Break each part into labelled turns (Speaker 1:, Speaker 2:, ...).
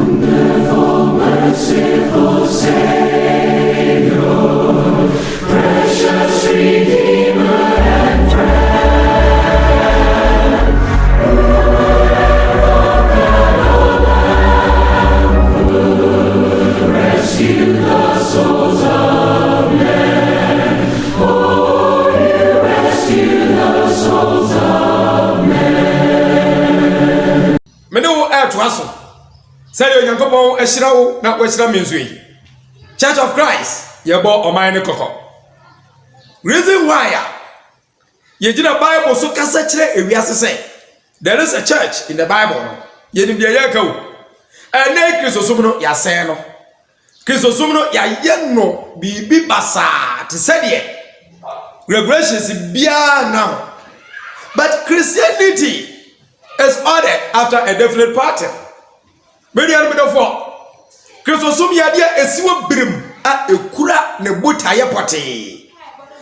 Speaker 1: Wonderful, merciful Savior, precious Redeemer and friend, who rescue the souls of men. Oh, you rescue the souls of men.
Speaker 2: Meno air to us. Say you go on a shroud, not Western Missouri. Church of Christ, you bought a minor cocoa. Reason why you did a Bible so cassette, if we have to say there is a church in the Bible. You didn't hear go. And then Christosumno Yaseno. Christosumno Yayeno, Bibi Bassa, to say it. Regressions beyond now. But Christianity is ordered after a definite pattern. Many are made of war. Christosum Yadia is so brim at a cura nebutaya party.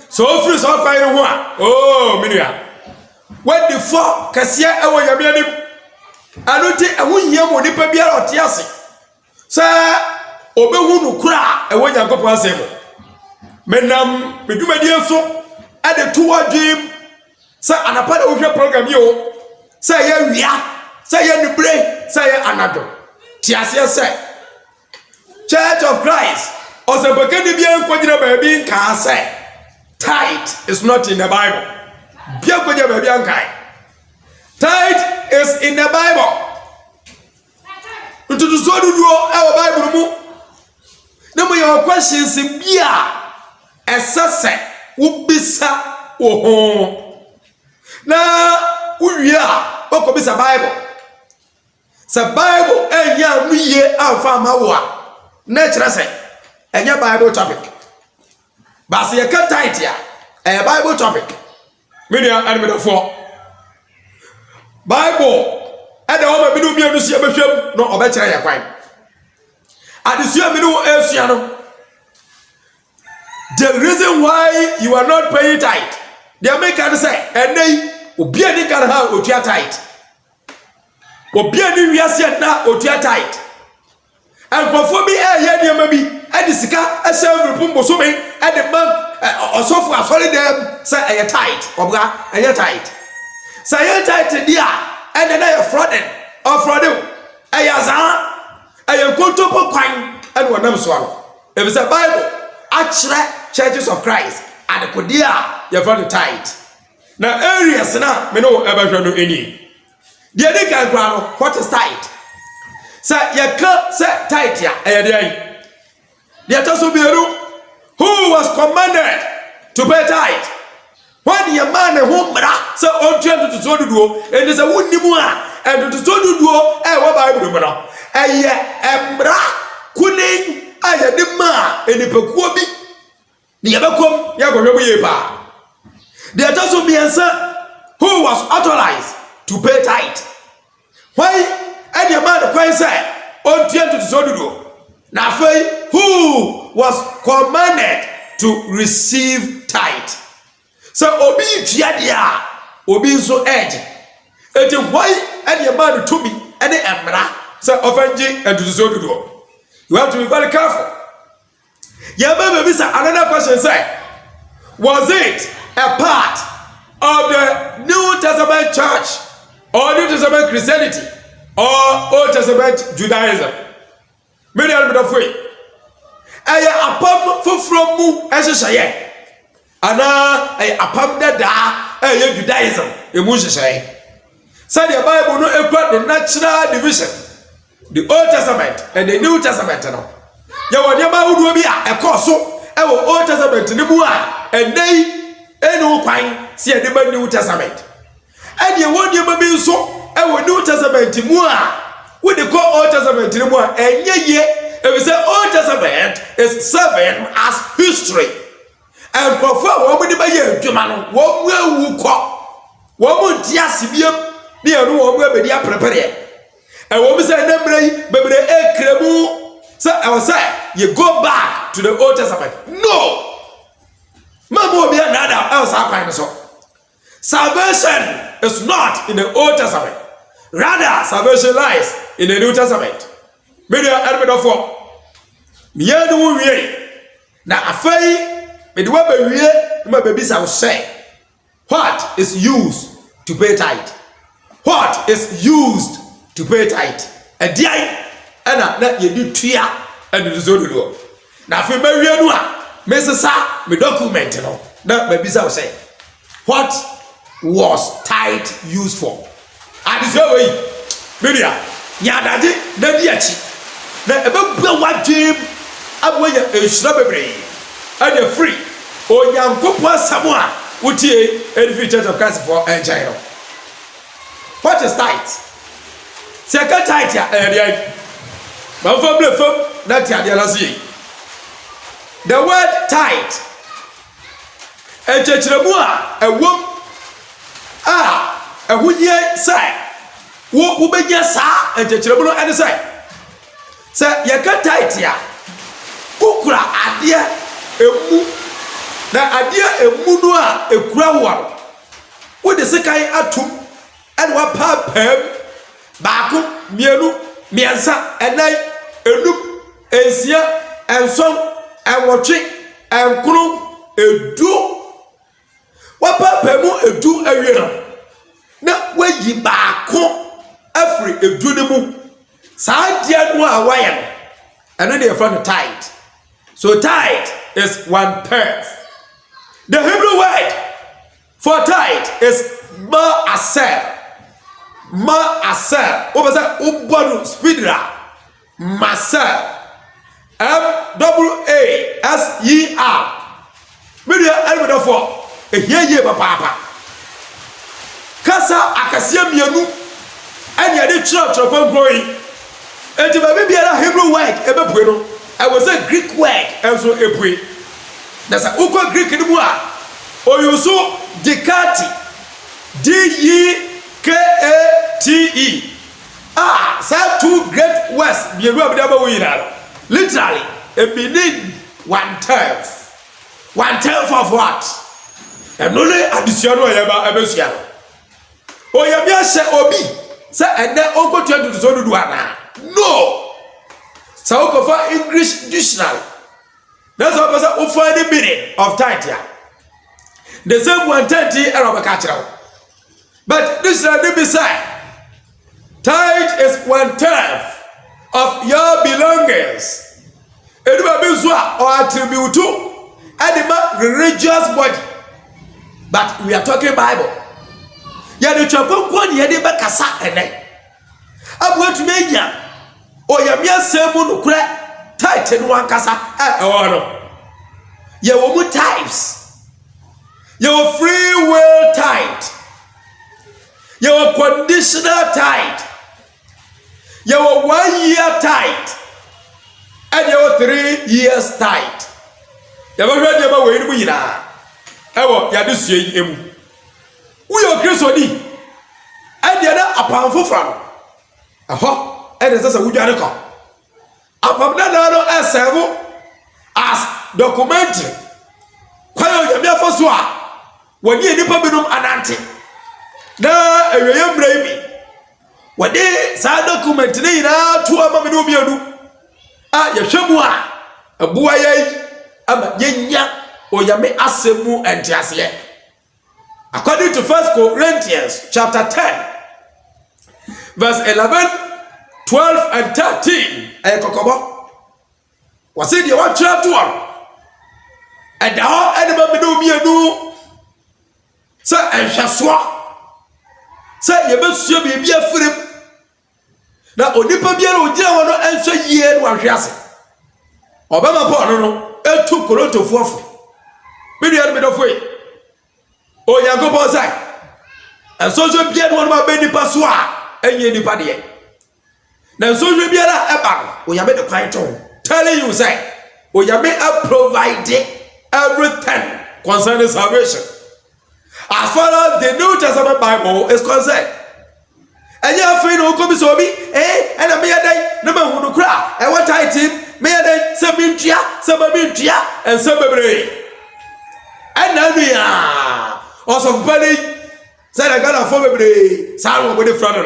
Speaker 2: So free so fine one. Oh, Minia. When the four Cassia Ewa Yabianim, I don't take a win yam or nipper beer or tiasi. Sir, Obehunu cra, a way Yanko Pasemo. Menam, Medumadia so, at the 2 dream. Sir, and a part of your program, yo. Say, yeah, say, the break, say, another. Tiasia say, Church of Christ, or the Bacanibian Quadra baby can say, tithe is not in the Bible. Bianca baby Ankai. Tithe is in the Bible. Into the Zodu, our Bible. No more your questions in Bia, as Sassa, Ubisa, oh, now, we are, what is a Bible? The Bible, and ya we ye alpha mawa. Nature say, and your Bible topic. But see a cut tight here, a Bible topic. Media and middle four. Bible, and the home of middle be a Lucia Bishop, no better ya quite. And the Sia middle Elsiano. The reason why you are not paying tight, the Americans say, and they will be a can have with your tight. Obiani wiase na otua tight ankofo bi ye maybe edisika asem rupumbo so me ede bank osofu asori dem say aye tight obga aye tight say aye tight dia ede na ye frauding or frauding aye azan aye kontopo kwan ede wonam so ano if it's a Bible actually churches of Christ and kodia ye fraud tight na areas na me no ebahwa no eni. The other guy, what is tight? Say, you can't say tight here. The other who was commanded to pay tight. When your man and home, so on trying to so do, and there's a wounded one, and to so do, what Bible, bra, cooling, I had the man, and the Pequobi, the other come, Yago. The other be answer who was authorized to pay tithe. Why? And your man quite said, on to Sodudo. Now, who was commanded to receive tithe? So, Obi Chiadia, Obi so edge. And why? And your man to me, and the Emra, so offending and to Sodudo. You have to be very careful. Your baby, another question say, was it a part of the New Testament church? Or New Testament Christianity, or Old Testament Judaism. Many are the way. Aya apam from mu eshaye. Ana aya apam dada aya Judaism emu hyehyɛ. Say the Bible no equal the natural division. The Old Testament and the New Testament no. Ya wode ma wudu bi a ɛkɔ so ɛwɔ Old Testament ni mu a ɛnai enu kwan si ɛde ba New Testament. And you want your baby so, I will New Testament more. What they call Old Testament more, and if we say Old Testament is serving as history. And for what would be a German, what will call what would Tiasibium be a new one be prepared. And what we say, baby, a cremu. So I will say, you go back to the Old Testament. No, Mamma will be another else. I so. Salvation is not in the Old Testament. Rather, salvation lies in the New Testament. media erbedofo miye no wie na afai me de wa ba wie ma ba bisa wo say what is used to pay tithe? What is used to pay tithe? Ediai ana na yedi tua anu zo dodo. Na afi ba wie no a me sesa me document no na ba bisa wo say what was tithe used for? Adise we media yadade na di achi na ebe bua wadwem aboya ehira bebre and free onyankopo asamo a wotie Edify Church of Christ for China. What is tithe? Second tithe ya area ma fam le fam na ti ade la sie. The word tithe echechiremu a ewom ehunye sai wo benya saa echechiremu no ene sai say ye ka tithe ya ukura ade emu na ade emu no a ekura wo wo de sekai atum ene wa papam baako mienu miensa enai enum ensia enson enwotwe enkunu edu wa papamu edu awiera na wayi baako afri edu ne mu saa dia no a waye ene de from tithe. So tithe is 1/3. The Hebrew word for tithe is ma'aser. Ma'aser. What say ubonu spidra. Maser. MAASER. Media elbow for ehye papa. Kasa akasia mienu anya de church growing. Enti ba bibia Hebrew word ebepue no. I was a Greek word and so ebue. That's a uko Greek ni mu a oyuso dekati DEKATE. Say two great words bienu abdaba wo yina. Literally it meaning 1/3. 1/3 of what? And only addition o yeba abesia. O yebia se obi say ene onko 20 to so dudu ana. No. So we go for English dictionary. That's what we find the meaning of tithe here. The same 130 Arabic culture. But this is be said. Tithe is 1/3 of your belongings. It will be or attribute to animal religious body. But we are talking Bible. Ya de chakon ye de be kasa ene. Abu to me ya. Oyamia semu nukure tithe no ankasa no ye wo mu tithes ye wo free will tithe ye wo conditional tithe ye wo 1 year tithe and ye wo 3 years tithe ye ba hwede ba we ni mu yina ewo ya de sue yi emu wo yo Kristo ni and ye na apanfo fra aho and as a wudwane ko apabna no serve as documentary kwayo yami afoso a woni enipa binum anante na eweye mbrai bi wode sa document ne ina to ama me no biadu a ye hwemu a abuwa yai ama yenya oyame asemu entiase. According to 1 Corinthians chapter 10 verse 11, 12 and 13. Kokobo was it the one chapter one? And how anybody do me do? Sir, and Shaswa. Sir, you must be a free. Now, Onipa Biano would never answer ye one Yassi. Obama Pono, a 2 Coroto 4. Maybe a bit of way. Oh, Yagobo Zai. And so you be one of my baby Passoir and ye Nipadie. Now, so you be a bang, we have made a pint on. Telling you, say, we have made a provided everything concerning salvation. As far as the New Testament Bible is concerned. And you have friend who comes to me, and a mere day, no man who cry, and what I did, mere day, some mintia, and some baby. And now we are also penny, said I got a former baby, sound with the front of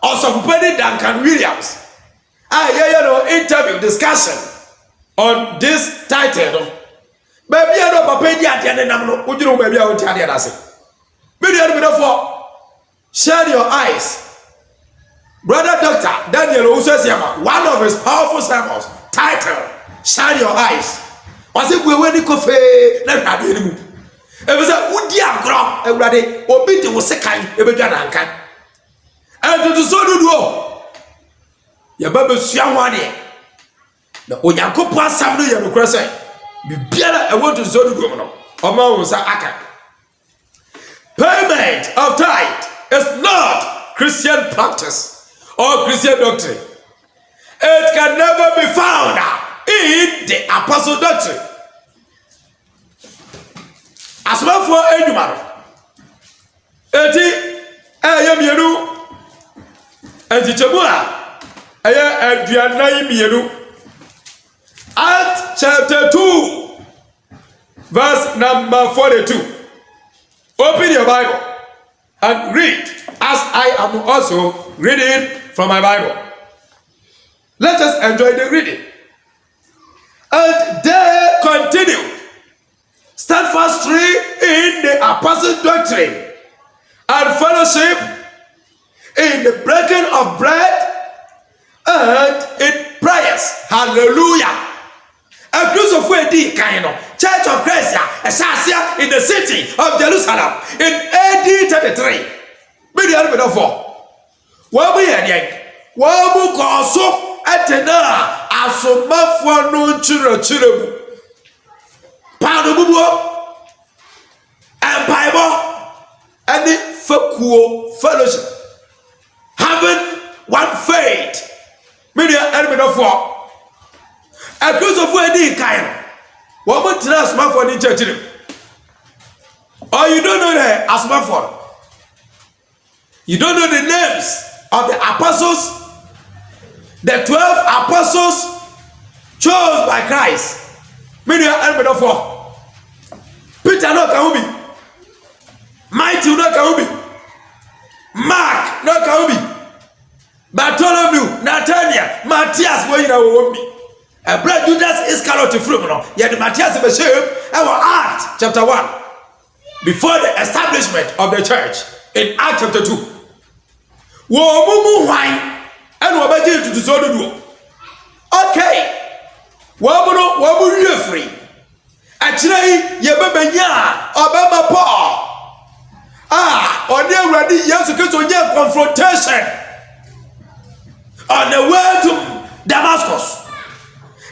Speaker 2: also penny Duncan Williams. Ah, yeah, interview discussion on this title. Baby, I know papa di ade ne nam no. Ujuru baby a wo ti ade na se. Me di ade for share your eyes. Brother Dr. Daniel Usesiama, one of his powerful sermons, titled Shine Your Eyes. Was it we ni kofe na ade ni mu. E be say udi agro ewrade obi de wo sekan e be dwa na nkan. And to so do o. Ya ba be sua ho ade. Na onyankopon asam no ye no kura say bibiara e want to so do no. Oma wo sa aka. Payment of tithe is not Christian practice or Christian doctrine. It can never be found in the apostle doctrine. As well for anyone, eti ayamienu enti chemua aduanai. Acts chapter 2 verse number 42. Open your Bible and read as I am also reading from my Bible. Let us enjoy the reading. And they continued steadfastly in the apostles' doctrine and fellowship, in the breaking of bread and in prayers. Hallelujah. A cruise of way kind of Church of Christ, a in the city of Jerusalem in AD 33. Be the other for what we had yet. What we call so at na asoma for no chiro. Panobubo and Bible and the Fakuo fellowship. Having one faith. Media element of war. A cruise of wedding kind. What would tell us for the church? Or you don't know the Asmaphon. You don't know the names of the apostles, the 12 apostles chose by Christ. Media element of war. Peter no Kaumi. Matthew no Kaumi. Mark no Kaumi. Bartholomew, Nathaniel, Matthias, where you know me. A brother Judas Iscariot from no. Yet Matthias the Bishop, our Acts chapter 1. Before the establishment of the church in Acts chapter 2. Wo mumu wine and wo baje to so do. Okay. Wo mu free. Actually, ye bebenya obama Paul. On the ready yes to confrontation. On the way to Damascus.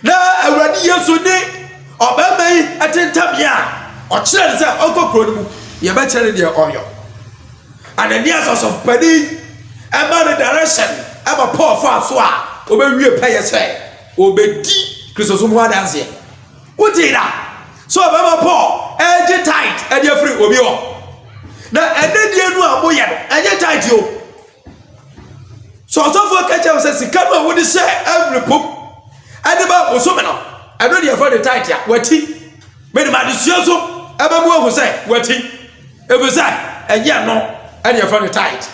Speaker 2: Now, already yesterday, Obama attended ya, or children say, Uncle Produ, you better in your oil. And the years of Penny, and by the direction, I'm a poor François, obey pay say, obey Christosum dance. What did that? So, Obama Paul, edge tight, and you're free, Obio. Now, and then you know, and you're tight, you. So for catch us says, come on, what is say? Every poop. And about Osomano. I know you're for the tight ya. What he made my decision. Everyone will say, what he it was that, and yeah, no, and you're for the tight.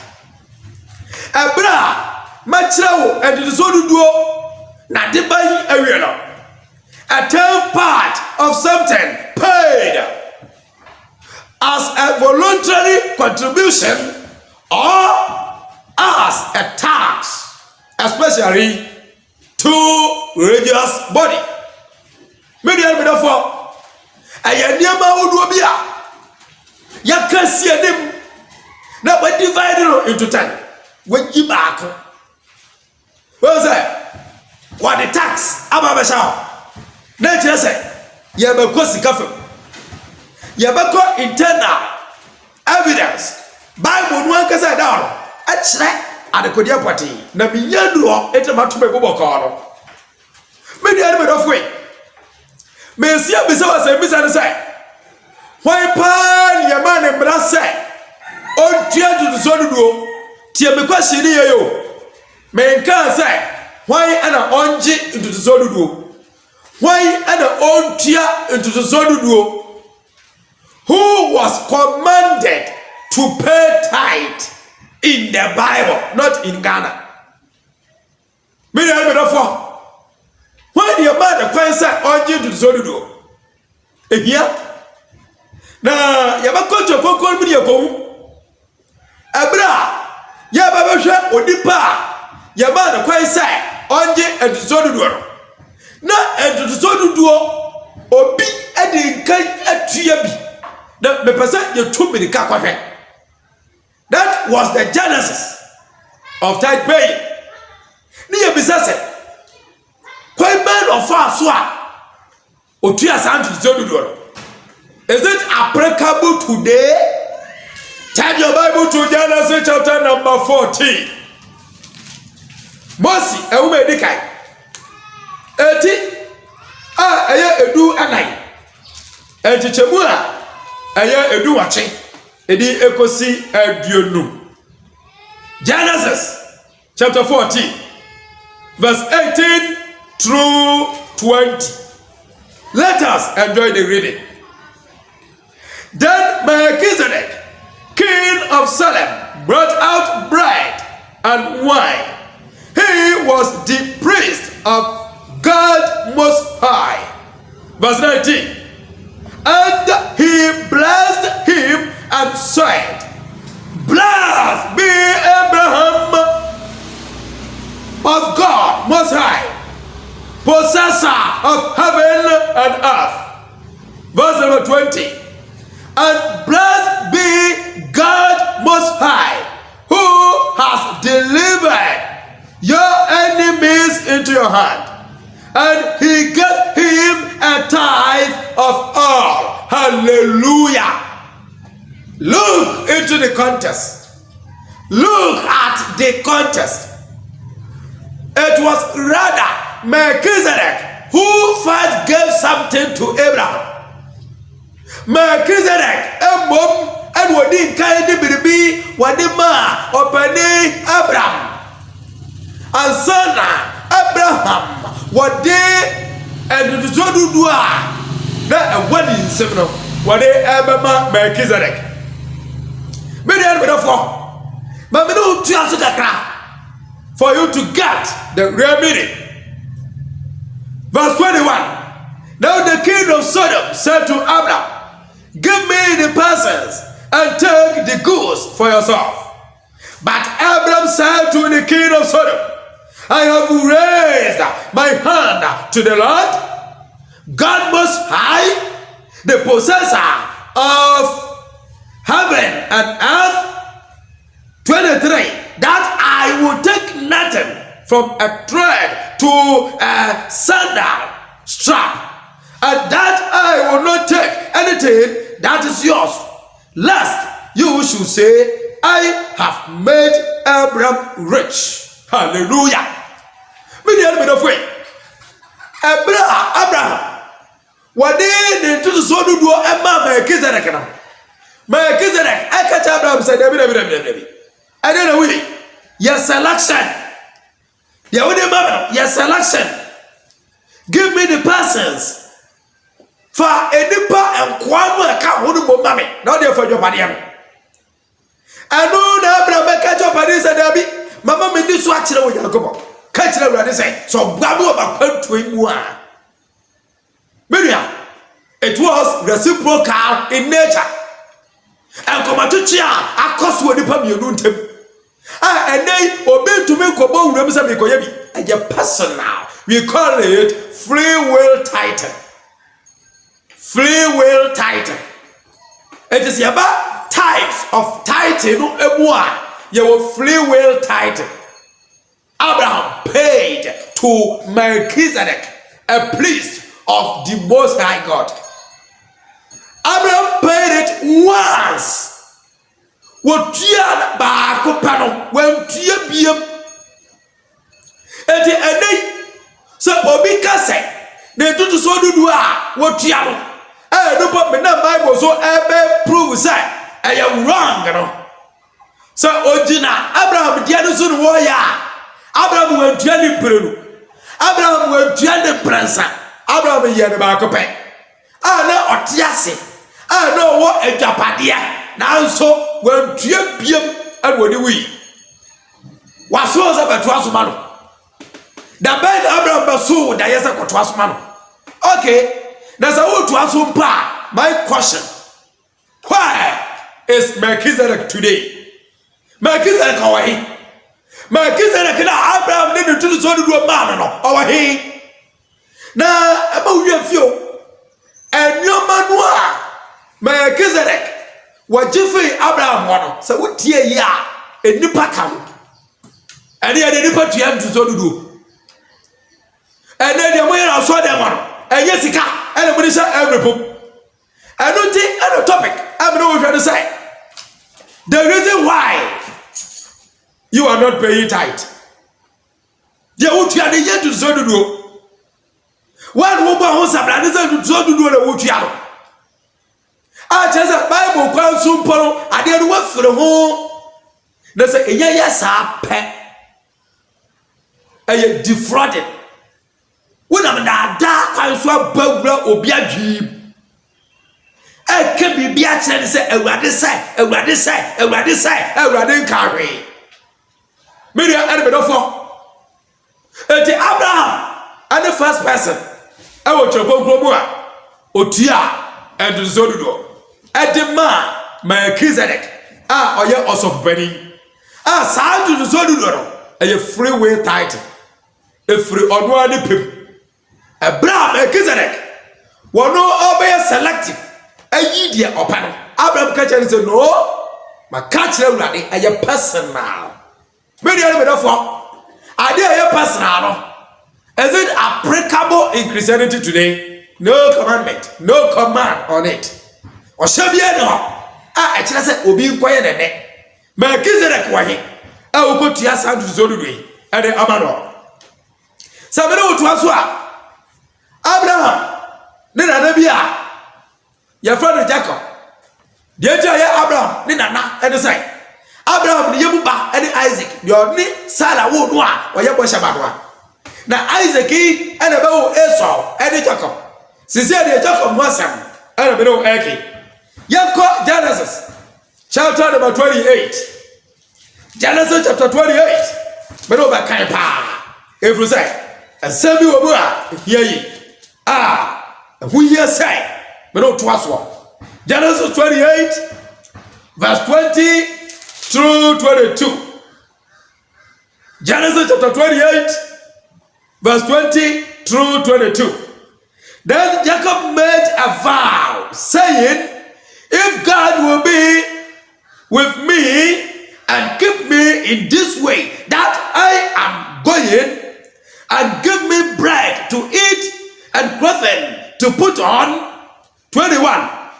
Speaker 2: A bra, Machao, and the Zodu duo, not the buying area. A 10th part of something paid as a voluntary contribution or as a tax, especially to religious body. Many are therefore, I am near my you can see them. Now, we divide into 10. When you back, what's that? What the tax? Ababasha. Nature say, you have a cost coffee. You have a internal evidence. Bible one can say down. Actually, at the Kodia party, Namiyanduo, Etamatu Bobocano. Many element of way. May see a bizarre say, Miss Anna. Why pan your man and brother say, oh, dear to the Zodu, Tia Mquasi near you. May can say, why an onji into the Zodu? Why an on tia into the Zodu? Who was commanded to pay tithe in the Bible, not in Ghana? Many element of sodudo ehia na yabakɔtɔ kokon mu de yakowu abra yababehwɛ odipa yaba na kwai sai onje entusodudo no na entusodudo obi edi nkan atua bi na mepɛsɛ yɛtu mirika kwahwɛ. That was the genesis of tithe paying. Ni yebisa sɛ kwai bɛn ɔfa so a otua saa entusodudo no. Is it applicable today? Turn your Bible to Genesis chapter number 14. Mosi ewume edikai eti eye edu anan echichemu eye edu wache edi ekosi aduonum. Genesis chapter 14 verse 18 through 20. Let us enjoy the reading. Then Melchizedek, king of Salem, brought out bread and wine. He was the priest of God Most High. Verse 19. And he blessed him and said, Blessed be Abraham of God Most High, possessor of heaven and earth. Verse number 20. And blessed be God Most High, who has delivered your enemies into your hand. And he gave him a tithe of all. Hallelujah. Look into the context. Look at the context. It was rather Melchizedek who first gave something to Abraham. Melchizedek emom and wadi kaidi biribi wadi ma openi Abraham and son Abraham wadi and zodudua na wadi nsem wadi ebema Melchizedek me dey for but me no tu aso kakra for you to get the real meaning. Verse 21. Now the king of Sodom said to Abraham, Give me the persons and take the goods for yourself. But Abraham said to the king of Sodom, I have raised my hand to the Lord, God Most High, the possessor of heaven and earth. 23. That I will take nothing from a thread to a sandal strap, and that I will not take anything that is yours, lest you should say, I have made Abraham rich. Hallelujah. Abraham, what did the two so do Emma Melchizedek? Melchizedek, I catch Abraham said, I don't know, your selection. Your selection. Give me the persons. For a nipa and kwamu account who do mommy, not there for your body. I know that Abraham catch up and said, Debbie, Mamma made this watch with your go. Catch it already say, so Babu about to him. Miriam, it was reciprocal in nature. And come to chia, I cost what the pump you don't tell. And they obey to make a bone represent me, and your person now. We call it free will title. Free will title. It is about types of title. Your free will title. Abraham paid to Melchizedek, a priest of the Most High God. Abraham paid it once. What tia baako pano when tia biem. Eti enei so obi kase ne tutu so dudu a what tia no. No pop me na Bible so ebe prove say I am wrong no. So ojina Abraham dia no so no wo ya. Abraham wen tia ni prenu. Abraham wen tia ni pransa. Abraham ye ne baako pe. Na otiase. No wo edwapadia. Now so when tia biem and what do we? Was so za betwaso mano. Da ben Abraham baso da yesa kwatwaso mano. Okay, Now, to answer my question: why is Melchizedek today? Melchizedek our he. Melchizedek na Abraham didn't do so to do a man no our he. Now, about you feel and your man Melchizedek was Jeffrey Abraham one. So what year ya a nipa come and he had a nipa to him to so to do. And then the way I saw them one and Jessica and the minister every poop. I don't think any topic I'm not trying to say. The reason why you are not paying tithe. You want to the to so to do. One woman who's a brand to so to do the wood yard. I just a Bible quite simple. I didn't work for the home. There's a yes, I pay. I defrauded. When I'm not dark, I saw Bobra or Biagi. I can be Biachi and say, a rather say, a rather say, a rather say, a rather carry. Maybe I had a bit of and the Abraham and the first person. I want your Bogomua, Otia, and the Zodo. At the man, Melchizedek, or your also Benny. Sound to the Zodo, a freeway title, a free on pip. A brown Melchizedek, one no obey selective, a yedia or panel. Abraham catcher is a no, my catcher running a your personal. Maybe a bit of I dare your personal. Is it applicable in Christianity today? No commandment, no command on it. Or shall be no. Actually, said, will be quiet and net. Melchizedek, why? I will go to your son to Zodui and the Amano. Sabino to Aswa. Abraham, Nina Nabia, your friend Jacob. The entire Abraham, Nina, and the same. Abraham, the Yabuba, and Isaac, your knee, Sarah, wood one, or your Boshabadwa. Now Isaac and about Esau and Jacob. Sincerely, Jacob was some and a bit of Eki. Yanko Genesis, chapter number 28. Genesis chapter 28. But over Kaipa. If you say, and send me over here. Who here say, but no twice one. Genesis 28, verse 20 through 22. Genesis chapter 28, verse 20 through 22. Then Jacob made a vow, saying, if God will be with me and keep me in this way that I am going, and give me bread to eat and clothing to put on, 21,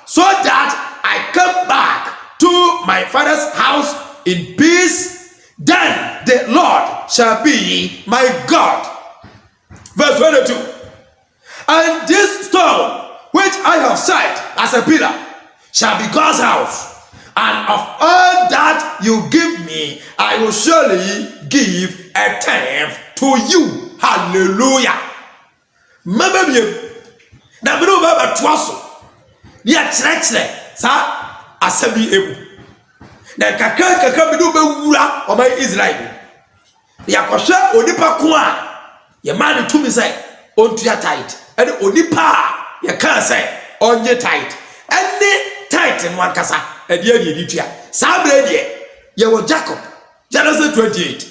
Speaker 2: so that I come back to my father's house in peace, then the Lord shall be my God. Verse 22, and this stone which I have set as a pillar shall be God's house, and of all that you give me, I will surely give a tenth to you. Hallelujah. Maybe na me no baba twaso ya kyerɛkyerɛ sa asabi ebu na kakra me do be wura o mai Israel ya kɔhwɛ onipa ko a ye ma ne tumi sɛ ontua tight ɛne onipa a ye kan sɛ onye tight ɛne tight no ankasa ɛde adi tua sa bre de ye wo Jacob Genesis 28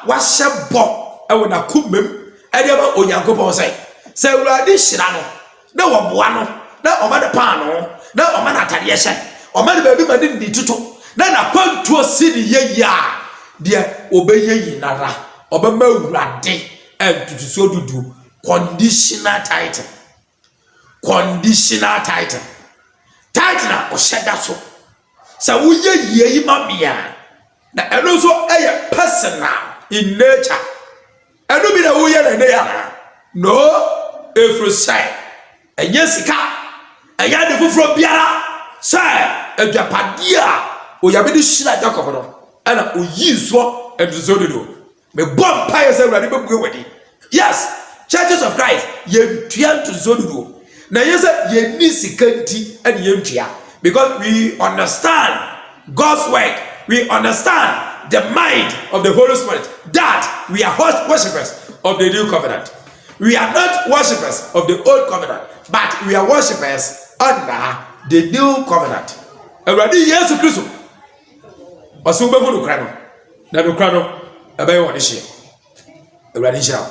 Speaker 2: wahyɛ bɔ ɛwɔ na kumem ɛde ba onyankopɔn sɛ Awurade hyira no na wɔboa no na ɔma de paa no na ɔma na atade hyɛ ɔma de baabi ma de ndi tutu na na kwantuo si ne yeyi a de obɛyɛ yi nara ɔbɛma Awurade ɛntutuso dudu conditional title title na ɔhyɛ da so sɛ woyɛ yi ma bia na ɛno so ɛyɛ personal in nature. I don't mean that we are no, if you say, and Jessica, and Yadi from Biara, say, and Japadia, or Yabidi Shila Jacob, and we use what and Zodo. Me bomb pious and ready. Yes, churches of Christ, ye trian to Zodo. Now, yes, ye need security and ye because we understand God's word, we understand the mind of the Holy Spirit that we are worshippers of the new covenant. We are not worshippers of the old covenant, but we are worshippers under the new covenant. Awurade Yesu Kristo ɔsɛ wobɛhu nokora no na nokora no ɛbɛyɛ wɔ ne hyeɛ. Awurade nhyira wo.